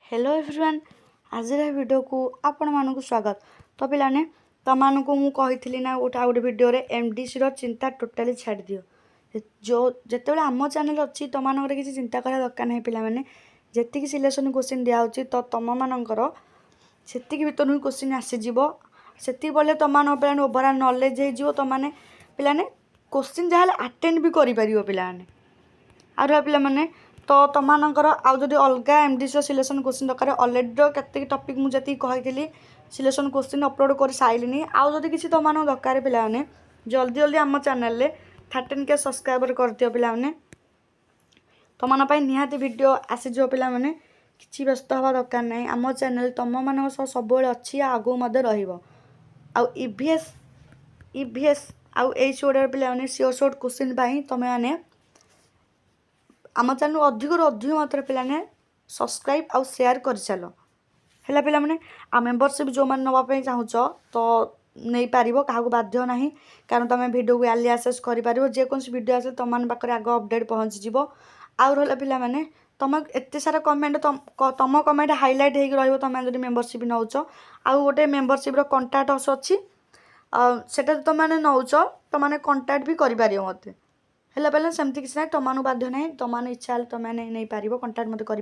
Hello everyone आज video को आपण मानक स्वागत। तो पिलाने तुमको मु कही ना गोटे वीडियो रे एमडीसी रो चिंता टोटाली छाड़ दियो। जो जिते आम चैनल अच्छी तुम किसी चिंता करा दरकार नहीं। पिलाने जी सिलेक्शन क्वेश्चन दिखाई तो तुम मानकर से भर क्वेश्चन आसीज से बोले तुम पे ओवरऑल नॉलेज हो तुमने पिलाने क्वेश्चन जहाँ अटेंड भी कर पाने आर पिलाने तो तुमकर आदि अलग एमडीसी सिलेक्शन क्वेश्चन दरकार अलरेडी केत टपिक मुझे कही सिलेक्शन क्वेश्चन अपलोड कर सारे आदि किसी तुम दरकार पिलाने जल्दी जल्दी आम चैनल 13K सब्सक्राइबर कर दियो पिलाने तुम निहाती वीडियो आसीज पिलाने किसी व्यस्त हवा दरकार नहीं। आम चैनल तुम मान सब अच्छी आगू ईवीएस आउ एच ओडर पिलाने सियोर शॉर्ट क्वेश्चन तुम मैंने आम चैनल अधिक मात्रा पिलाने सब्सक्राइब आउ शेयर कर चल है पिलाने आ मेंबरशिप जो मैंने नापी चाहूच तो नहीं पार क्या बाध्य ना कारण तुम वीडियो को अर्ली एक्सेस कर जेकोसी वीडियो आसे तुम पाखे आग अपडेट पहुँची आउ रहा पिलाने तुम एत सारा कमेंट तुम कमेंट हाइलाइट हो तुम जो मेंबरशिप नौच आउ गोटे मेंबरशिप कंटाक्ट अच्छी से तुमने नौच तुमने कंटाक्ट भी कर मत है पहले सेमती किसी ना तुम बाध्य ना तुमने इच्छा तुमने नहीं पार कंटाक्ट मत कर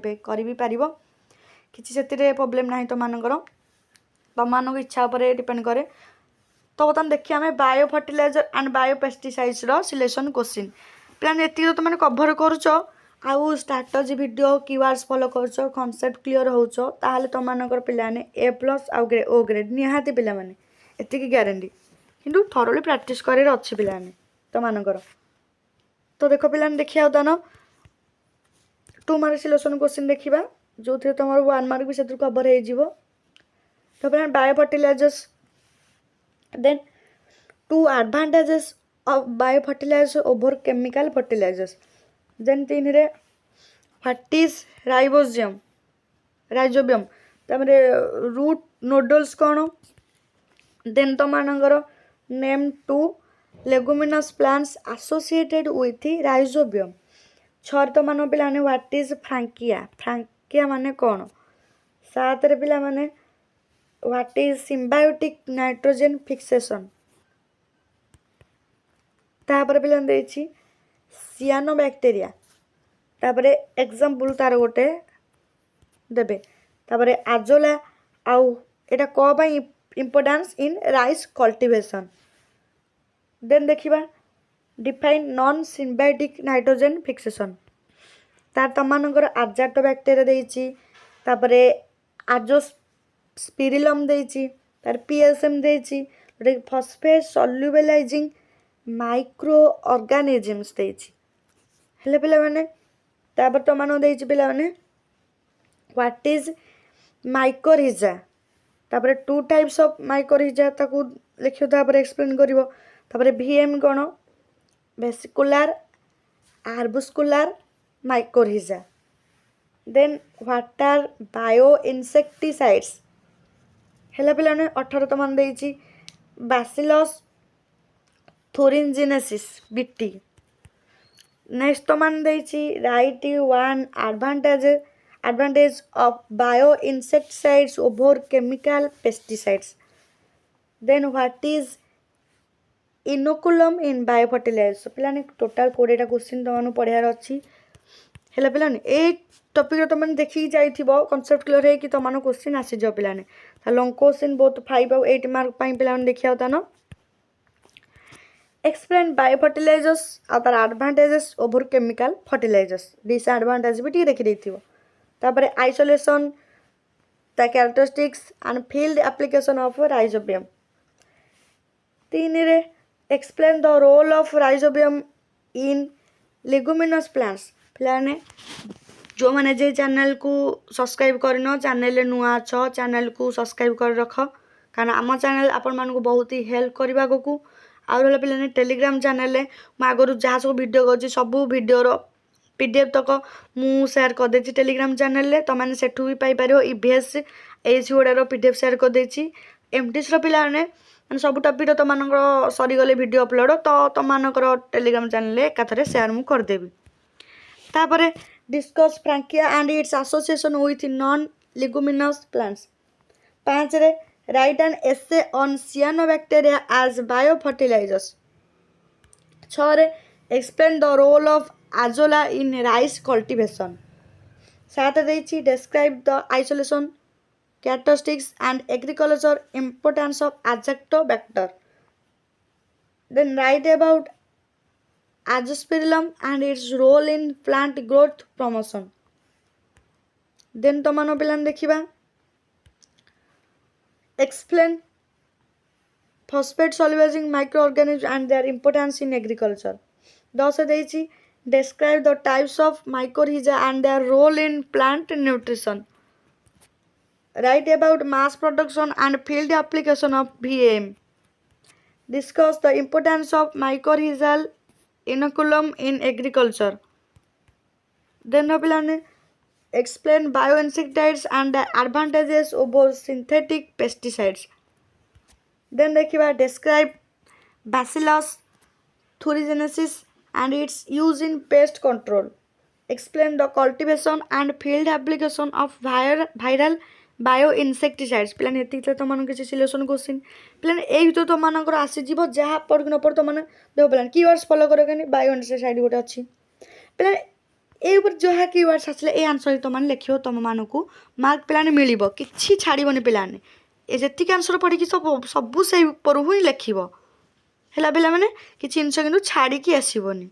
किसी से प्रोब्लेम ना तुमर तुम इच्छा उपर डिपेंड करे। तो बर्तमान देखिए आम bio fertiliser and bio pesticides selection question plan ये तो तुमने कभर करुच आउ स्ट्राटेजी वीडियो कीवर्ड्स फॉलो करुच कॉन्सेप्ट क्लियर होचो ताहले तुमनकर पिलाने A+ आउ ओ ग्रेड निहाती पिला माने एतिकी गारंटी किंतु थरोली प्रैक्टिस करे अच्छे पिलाने तुमनकर। तो देख पिलाने देखिए दान 2 मार्क सिलेक्शन क्वेश्चन देखा जो थे तुम 1 मार्क भी से कवर हो। तो पिलाने bio fertilisers then 2 advantages of bio fertiliser over chemical fertilisers then 3 रे व्हाट इज राइजोबियम तमरे रूट नोडल्स कौन देन तुमर name 2 leguminous plants associated with rhizobium 6 तुम पिलाने व्हाट इज फ्रांकिया माने कौन 7 रे पिला माने what is symbiotic nitrogen fixation तापर पिला देछि सियानो बैक्टीरिया तापर एग्जांपल तार गोटे देबे तापर आजोला आउ एटा को बाई importance in rice cultivation then देखिबा define non symbiotic nitrogen fixation तार तमानकर आजाटो बैक्टीरिया देछि तापर आजोस्पिरिलम देछि तार पीएसएम देछि फॉस्फेट सॉल्युबलाइजिंग माइक्रो ऑर्गेनिजम्स देछि हेले पिला माने तापर तुमनो देछि पिला माने व्हाट इज माइकोरिजा तापर 2 टाइप्स ऑफ माइकोरिजा ताकू लिखियो तापर एक्सप्लेन करिवो तापर V M vesicular arbuscular mycorrhiza then what are bio insecticides हेला पिलाने 18 तुमन देछि बैसिलस थोरिंजिनेसिस बीटी नेक्स्ट तुमन देछि right 1 advantage of bio insecticides over chemical pesticides then what is inoculum in biofertilizer पिलाने टोटाल 20 क्वेश्चन तुमनु पढ़ियार अछि हेला पिलाने ए टॉपिक तुम देखि जाइथिबो कांसेप्ट क्लियर है कि तुमनु क्वेश्चन आसी जो पिलाने त लॉन्ग क्वेश्चन बहुत 5 और 8 मार्क पई पिलाने देखिया होता न explain bio fertilisers are advantages over chemical fertilisers disadvantage भी देखि देथिबो तापर isolation the characteristics and field application of rhizobium 3 रे explain the role of rhizobium in leguminous plants पिलाने जो मैंने जे चैनल को सब्सक्राइब करन चैनल नुआ अछ चैनल को सब्सक्राइब कर रख कारण आम चैनल आपण मानक बहुत ही हेल्प करबा को आउ पिलाने टेलीग्राम चैनल मैं आगु जहाँ सब वीडियो कर सब वीडियो पीडीएफ तक मु शेयर कर देछि टेलीग्राम चैनल रे तमाने सेठू भी पाई पारो ईवीएस एच ओडार पीडीएफ शेयर कर देछि एमटीएस रो पिलाने माने सब टॉपिक तुमनकर सरी गले वीडियो अपलोड तो तुमनकर टेलीग्राम चैनल रे एकाथरे शेयर मु कर देबी तापरे discuss frankia and its association with non leguminous plants. 5ରେ write an essay on cyanobacteria as bio fertilisers. 6ରେ explain the role of azolla in rice cultivation. 7 ଦେଇଛି describe the isolation characteristics and agriculture importance of Azotobacter. Then write about Azospirillum and its role in plant growth promotion. Then ତମାନ ପିଲାମାନେ ଦେଖିବା explain phosphate solubilizing microorganisms and their importance in agriculture. 10 ଦେଇଛି describe the types of mycorrhiza and their role in plant nutrition. Write about mass production and field application of VAM. Discuss the importance of mycorrhizal inoculum in agriculture. Then पिलाने explain bioinsecticides and the advantages over synthetic pesticides. Then देखिबा describe Bacillus thuringiensis and its use in pest control. Explain the cultivation and field application of viral bio insecticides पिलाने एतिक तुम किसी selection question पिलाने ए भर तुमर आसीज जहाँ पढ़ कि न पढ़ तुम देख पिलाने कीवर्ड्स फॉलो कर बायो इनसेक्टिसाइड गोटे अच्छी पिलाने ए जहाँ कीवर्ड्स आसले ए आंसर तुम लिख तुम मानक मार्क पिलाने मिल कि छाड़बनी पिलाने जी आंसर पढ़ी सब से ऊपर ही लिख है पिला मैंने किसी जिनस कि छाड़ी आसबनी